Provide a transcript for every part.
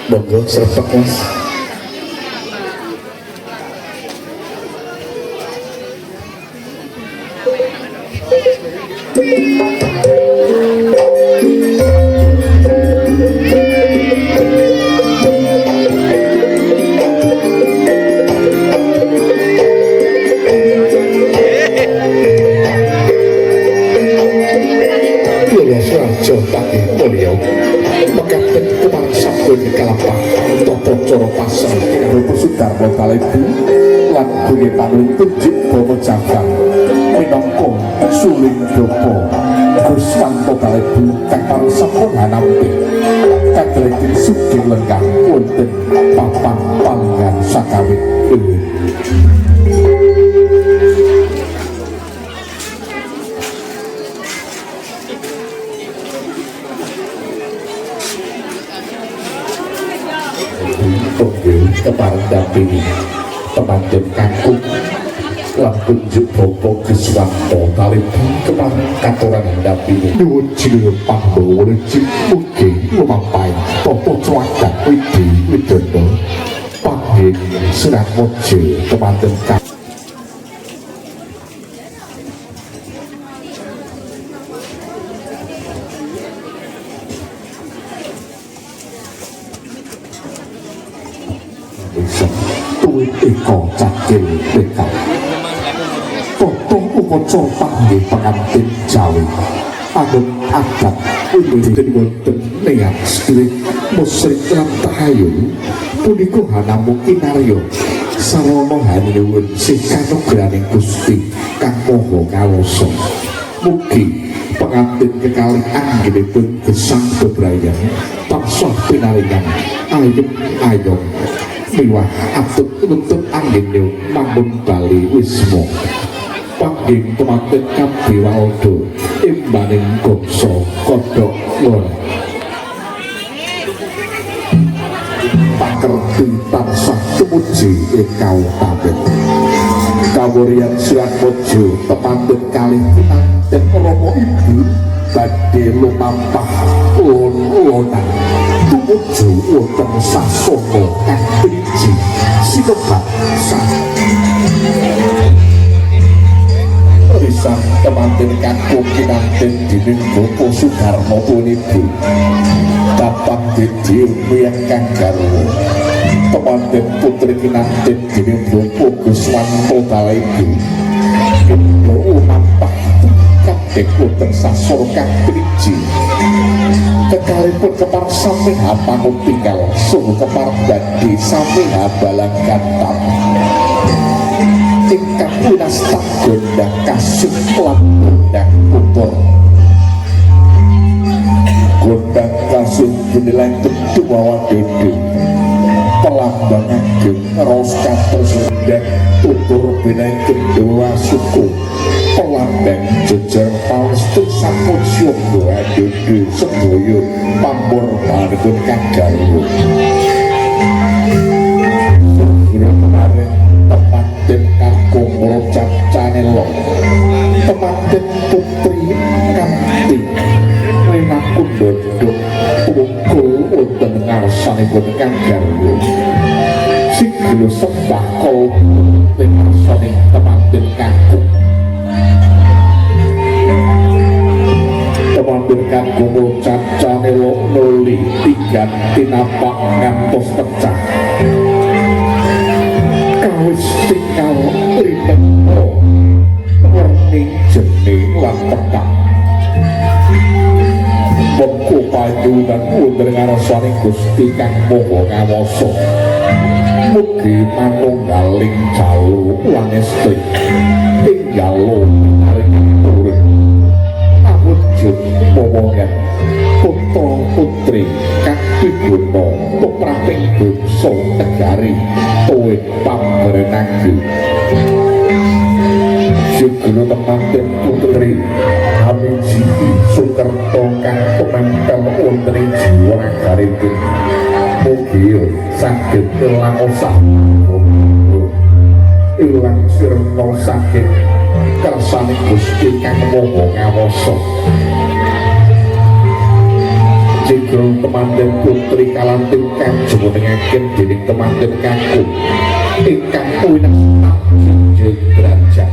Monggo srepek Mas. lan bunyi panglung tunjuk bomo jambang minangka suling dopo Gus Wanto Balebu kang parisapun hanampi kadhereking sugih lengkap wonten papan panggan sakawit kepareng dampingi temanten kakung lan tunjuk bopo Gus Wanto Balebu kepareng katoran dampingi nuwun jeneng Pambawa Rejim mugi lumampahi tata cuadak widi widodo panggih Serat Mojo temanten kakung eko cakil peka toto upacara panggih pengantin Jawi adat adat wiwit wonten niat sedherek musrik lan tahayul punika hanamu kinarya sarana hanuwun sing kanugrahaning Gusti kang Maha Kawasa mugi pengantin kekalih anggenipun gesang bebrayan tansah pinaringan ayem-ayem miwah atut nuntut angin namun bali wismo panggih temanten kabeh waldo imbaning gongso kodok lor pakerti tansah tumuji engkau tabet kawurian Serat Mojo temanten kalih pinanten Romo Ibu badhe lumampah lon-lonan tumuju wonten sasana kang driji sinebat pisan temanten kakung kinanten dening Bapak Sudarmo Punibu Bapak Didi Muyang Kang Garwa temanten putri kinanten dening Bapak Gus Wanto Balebu lumampah kabeh wonten sasana kang driji kekalipun kepareng sami hapangun tinggal sungguh kepareng dadi sami habalang kantam ingkang lunas tak gondang kasih lan gondang utur gondang kasih benilang kedua wadede pelambang ageng raos katos gondang utur benilang kedua suku pelambang jejer palestri sampun syukur adede sedoyo pambor banipun Kang Garwa kemarin temanten kakung rocap canelo temanten putri kanti Rina Kundodok pukul wonten ngarsanipun Kang Garwa siglo sembah kol ngarsaning temanten kakung temanten kakung caca nelo noli tiga tinapak ngantos pecah kawis tinggal ribetro warning jening lan petang mengko panjenengan wonten ngarsaning Gusti Kang Maha Kawasa mugi manunggaling jalu lan estri tinggal momongan putra putri kang piguna tupraping bangsa negari tuwin pambarenangku siglo temanten putri Hamiji Sukerto kang tumempel wonten ing jiwa nagaripun mugi saged ilang osah ilang sirna sakit kersane Gusti kang moho ngawasa jegro temanten putri kalanting kang jumenengaken dening temanten kakung ingkang winastan jinjeng derajat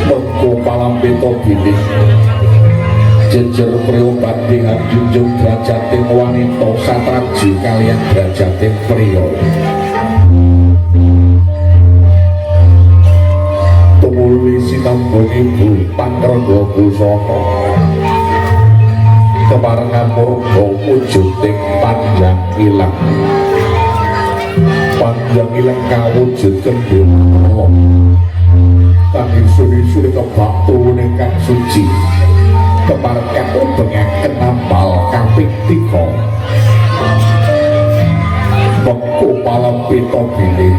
mengko palambeta bilih jejer priya badhe junjung derajating wanita satraji kaliyan derajating priya tumuli sinambung ibu Pangrega Busana keparengan murga wujuding panjang ilang kawujud kendhela kang suri-suri kebak tuwuning kang suci keparengan ubengaken nambal kaping 3 mengko palambeta bilih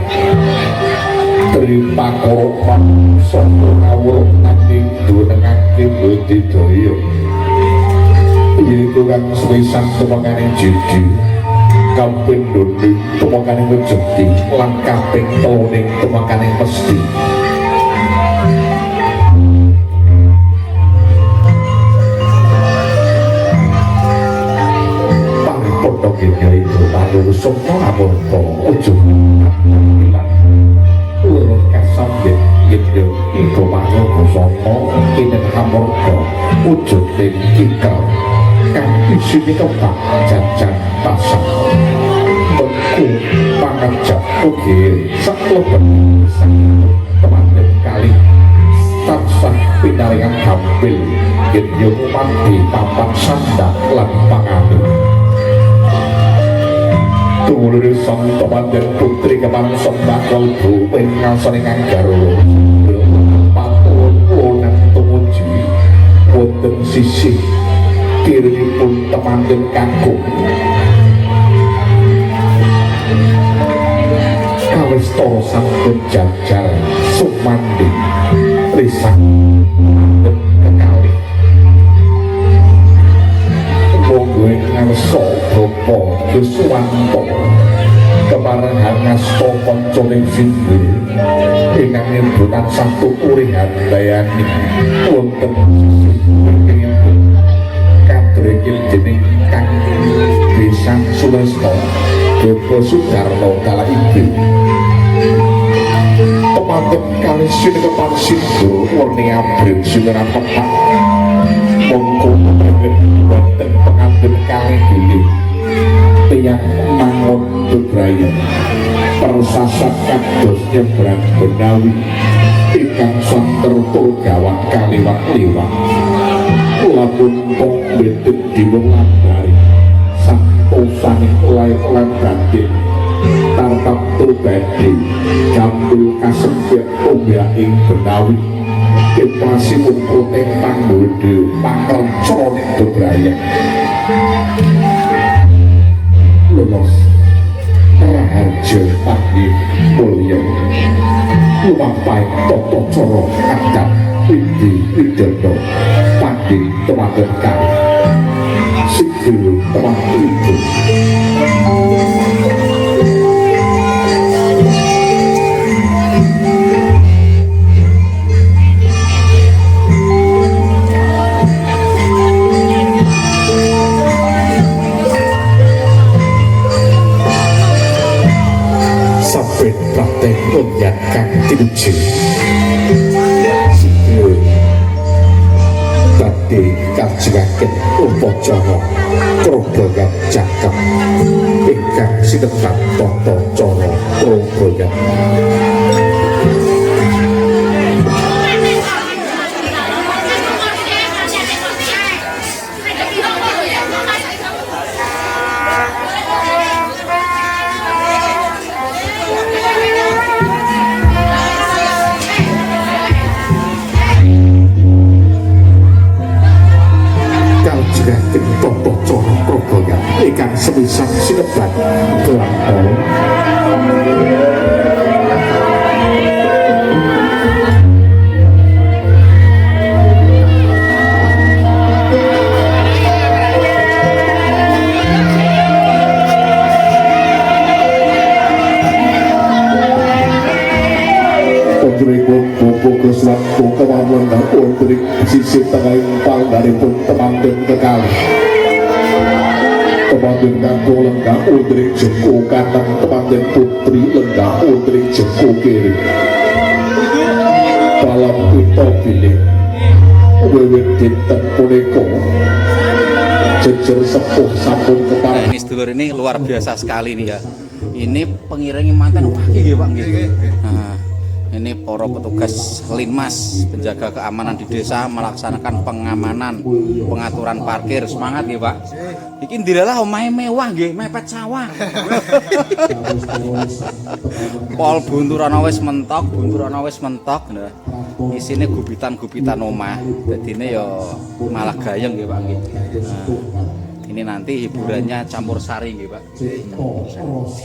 terima koropan saka kawruh nanging dunengake budidaya yaiku kang sewisan tumekaning jiji kaping 2 tumekaning wejeti lan kaping 3 tumekaning mesti pangpodo kene itu palu sapa amarga ujug urut kasambit yedhe iku manuk busana inen amarga wujuding kikal kang isine kebak jajan pasang beku pangajak ugi saklebet sang temanten kali tansah pinaringan gampil yen yo mati papan sandak lan pangatur tulur sang temanten putri kepareng sembah kalbu pengasane kang garwa patun wonan tumuju wonten sisih kirinipun temanten kakung kawistara sampun jajar sumandi risang temanten kekalih monggo ngarsa bapa Yuswanto keparengan ngasta kancane singgih ingkang nyembutan satu urihan dayani wonten sisih kadrekil dening kang Besang Sulesta Bapa Sudarno kala iki temanten kalih sinekepan sindho werni abrit sineran pepak mongko wonten pengantin kalih bilih tiyang mangun bebrayan persasat kados nyebrang benawi ingkang santer tur gawang kaliwat-liwat lapun pong betet diwong lambari santosaning lair-lan bandit tartap turbadi gampil kasempit omyaing benawi kiprasipun proteng panggode pangrencana bebrayan lolos raharja pagi mulya lumampah tata cara adat indi widodo pagi temanten kali sikil temanten itu sampai praktek menyiapkan tinuju sikil tadi kajiwaken upacara krobogan cakep ingkang sinebat tata cara krobogan ikan semisal sinebat kelantong Sampun bobo keswanto kemampuan dan undrik sisi tengah impal dari pun temanten kekali temanten kanggo lenggah undrik jengko kanan temanten putri lenggah undrik jengko kiri dalam kita pilih wiwit dinten punika jejer sepuh sampun Nah, ini sedulur ini luar biasa sekali nih ya. Ini pengiringi manten pagi ya Pak nggih. Nah, ini para petugas Linmas penjaga keamanan di desa melaksanakan pengamanan pengaturan parkir. Semangat ya Pak. Iki ndilalah omahe mewah nggih, mepet sawah. Pol bunturana wis mentok. Nah, isine gubitan-gubitan omah. Dadine ya malah gayeng nggih Pak nggih. Nah, ini nanti hiburannya campur sari nggih Pak.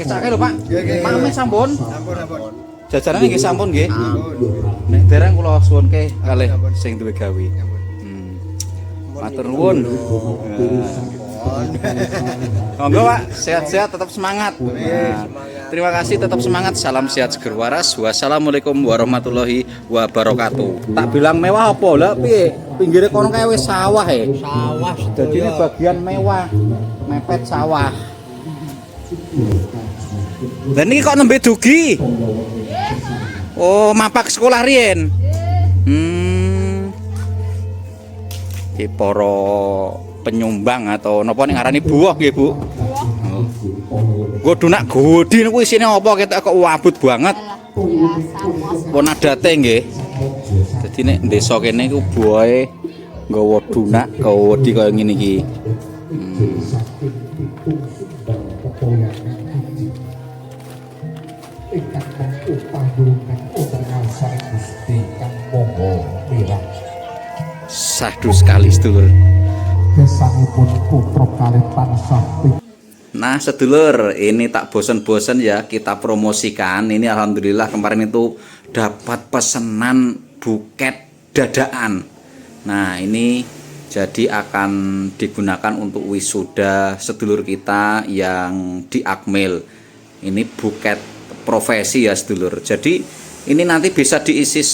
Kecake lho Pak. Mame sampun. Jajarane nggih sampun nggih. Nek dereng kula suwunke kalih sing duwe gawe. Matur nuwun. Monggo Pak, sehat-sehat tetap semangat. Nah, terima kasih tetap semangat. Salam sehat seger waras. Wassalamualaikum warahmatullahi wabarakatuh. Tak bilang mewah apa lah piye? Pinggire kono kae wis sawah e. Sawah. Dadi ini bagian mewah. Mepet sawah. Dan ini kok nembe dugi? Oh, mapak sekolah riyen. Iki para penyumbang atau napa ning ngarani buah nggih, Bu? Godunak godi niku isine apa ketok kok wabut banget. Pon adate nggih. Dadi nek desa kene iku buahe nggawa dunak, gawa wedi kaya ngene iki. Sahdu sekali sedulur. Nah sedulur, ini tak bosan-bosan ya kita promosikan. Ini alhamdulillah kemarin itu dapat pesanan buket dadaan. Nah ini jadi akan digunakan untuk wisuda sedulur kita yang di Akmil. Ini buket profesi ya sedulur. Jadi ini nanti bisa diisi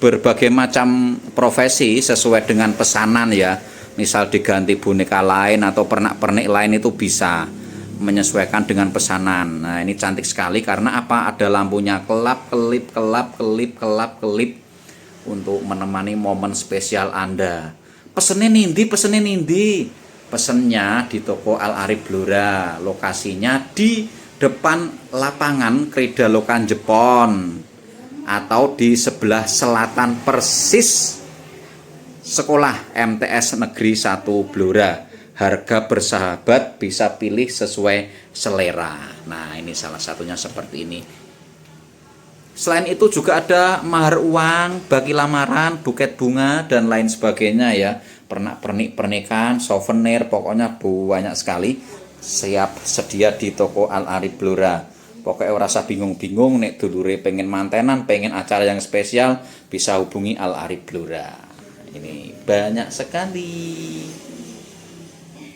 berbagai macam profesi sesuai dengan pesanan ya. Misal diganti boneka lain atau pernak-pernik lain itu bisa menyesuaikan dengan pesanan. Nah ini cantik sekali karena apa? Ada lampunya kelap-kelip, kelap-kelip untuk menemani momen spesial Anda. Pesennya nindi. Pesennya di toko Al Arif Blora. Lokasinya di depan lapangan Krida Lokan Jepon atau di sebelah selatan persis Sekolah MTS Negeri 1 Blora. Harga bersahabat, bisa pilih sesuai selera. Nah ini salah satunya seperti ini. Selain itu juga ada mahar uang, bagi lamaran, buket bunga dan lain sebagainya ya. Pernak-pernik pernikahan, souvenir, pokoknya banyak sekali. Siap sedia di toko Al Arif Blora. Pokoknya rasa bingung-bingung nek dulure pengen mantenan, pengen acara yang spesial, bisa hubungi Al Arif Blora. Ini banyak sekali.